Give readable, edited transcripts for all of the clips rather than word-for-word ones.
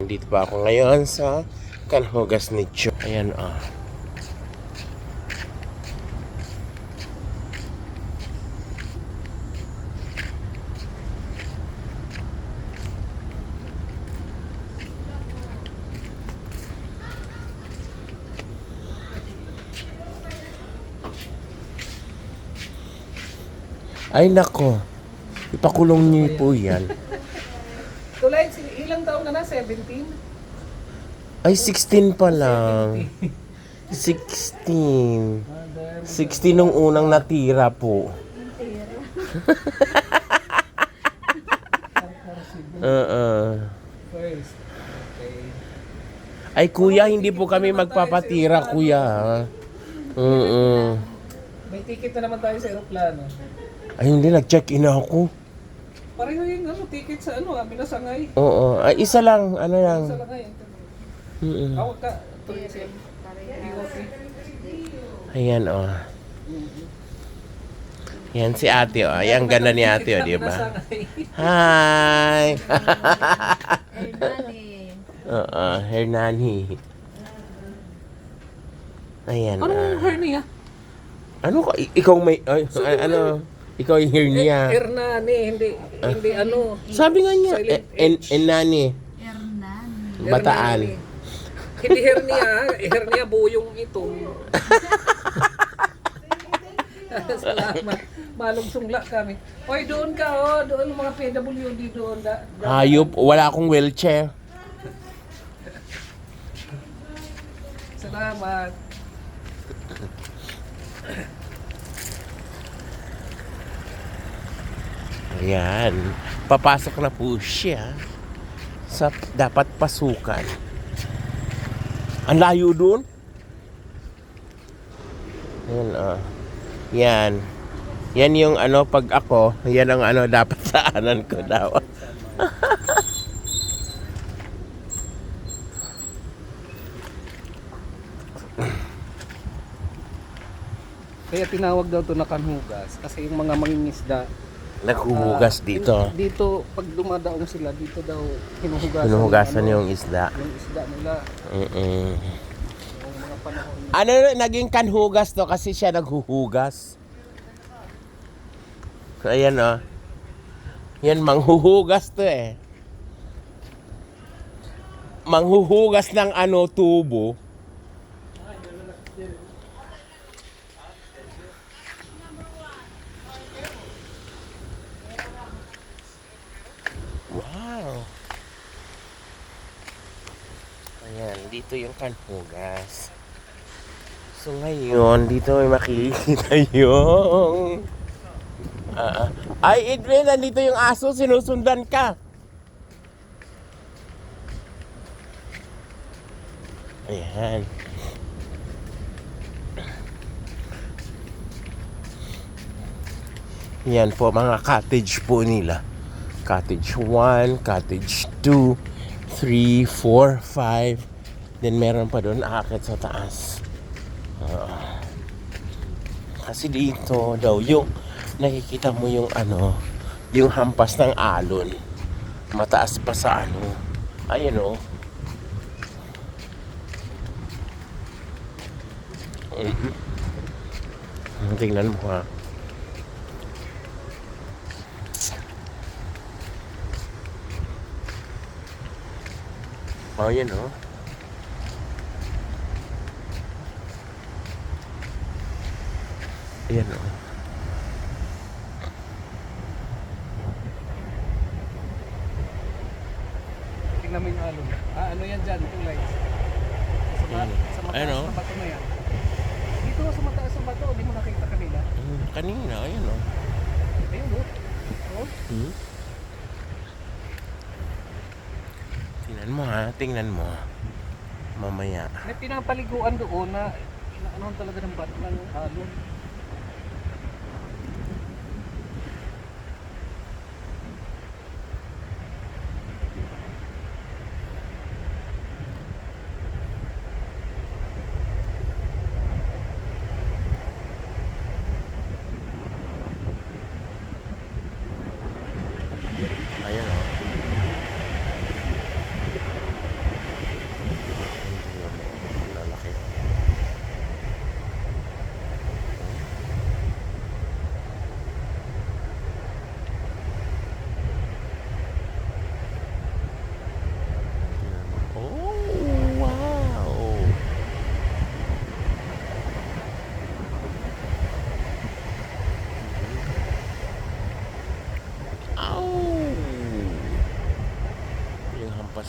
Nandito pa ako ngayon sa Canhugas ni Cho. Ayan Ay nako, ipakulong niyo po yan. Tulay, ilang taon na 17? Ay, 16 pa lang. 16. 16 nung unang natira po. First. Okay. Ay kuya, hindi po kami magpapatira kuya. May ticket na naman tayo sa aeroplano. Ay hindi, nag-check-in ako. Pareho yung ticket sa Minasangay. Oo, ay isa lang, ano lang. Sa Langay. Awag ka, tourism. DOT. Ayan Yan si ate Ayan, ganda ni ate di ba? Hi! Hernani. Ayan. Anong hernia? Ano ka? Ikaw may... ano? Ikaw yung hernia. Hernani, hindi Sabi nga niya. Enani. Bataan. Hindi hernia, hernia buo yung ito. Salamat. Malong sungla kami. Oy, doon ka, doon mga PWD doon. Hayop, wala akong wheelchair. Salamat. Ayan. Papasok na po siya sa dapat pasukan. Ang layo doon. Ayan Yan. Yan yung pag ako, yan ang dapat saanan ko daw. Kaya tinawag daw to na Canhugas kasi yung mga mangingisda Naghuhugas dito. Dito pag dumadaong sila dito daw Hinuhugasan yung isda. Yung isda nila. Yung mga panahon. Ano naging Canhugas to kasi siya naghuhugas. Ayan Yan manghuhugas to Manghuhugas ng tubo. Wow. Ayan, dito yung Canhugas. So ngayon, dito may makikita yung ay, Edwin, nandito yung aso, sinusundan ka. Ayan. Yan po, mga cottage po nila. Cottage 1, cottage 2, 3, 4, 5. Then meron pa doon aakit sa taas. Kasi dito daw yung nakikita mo yung yung hampas ng alon. Mataas pa sa Ayan Tingnan mo ha. Ayan Ayan Tingnan mo yung alon. Ano yan dyan? Tulay. Sa mataas na bato na yan. Dito sa mataas na bato, hindi mo nakita kanila. Kanina, ayan Ayun Tingnan mo. Mamaya. May pinapaliguan doon na talaga ng bato ng alon.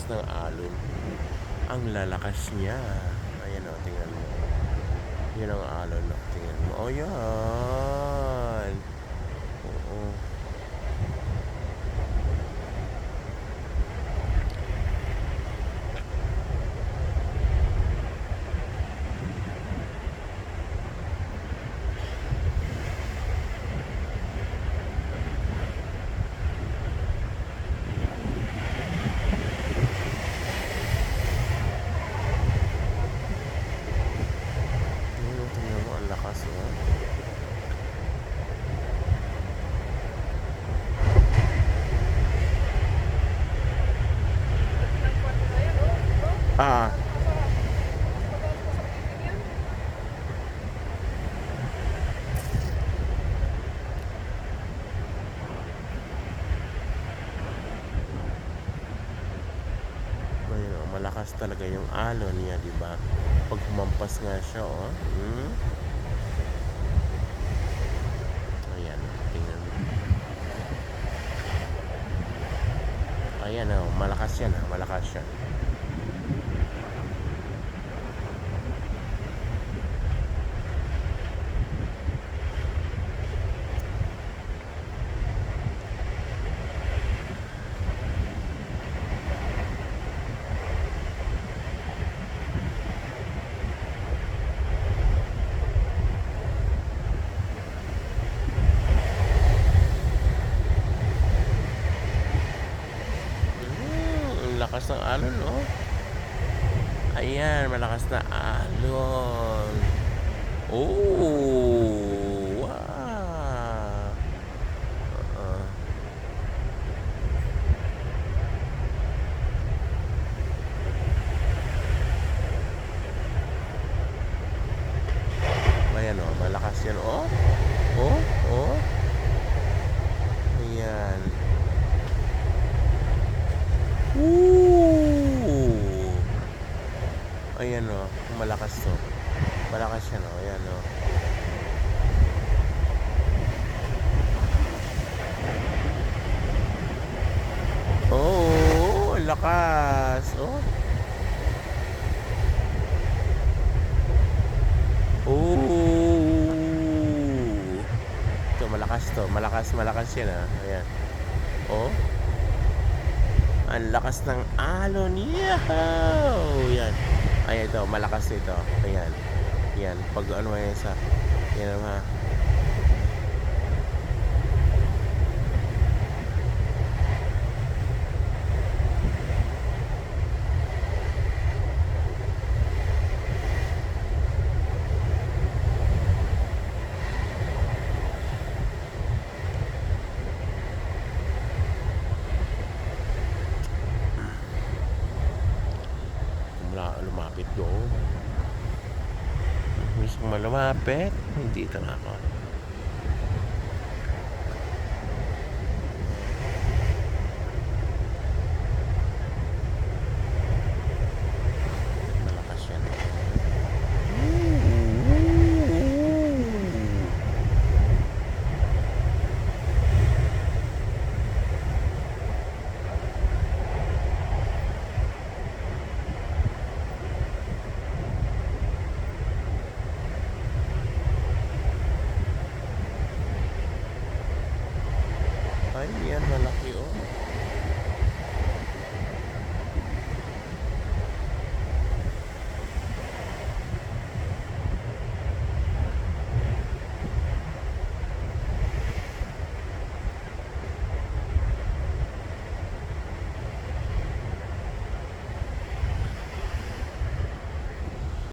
ng alon. Ang lalakas niya. Ayan o, tingnan mo. Yan ang alon o. Tingnan mo. O, yan. Oo. Tingnan mo, ang lakas o. Ah, ayun o, malakas talaga yung alon niya, di ba? Pag humampas nga siya, oh. Ayan, tingnan mo. Ayan o, malakas yan ha, malakas siya. Ang lakas ng alon, oh. Ayan, malakas na alon. Oh, wow. Uh-uh. Ayan oh, malakas yan, oh. Oh, oh. Ayan. Woo! Ayan o, malakas to. Malakas yan o, ayan o. Oh, ang lakas. Oh. Oh. Ito, malakas to. Malakas yan ah. Ayan. Oh. Ang lakas ng alon. Yahoo! Yan. Ayan ito, malakas ito. Ayan. Yan. Pag ano yan sa... Yan ha. Lumapit doon. Gusto kong malumapit. Hindi ito na ako. Malakas yan. Ay, yan, malaki oh.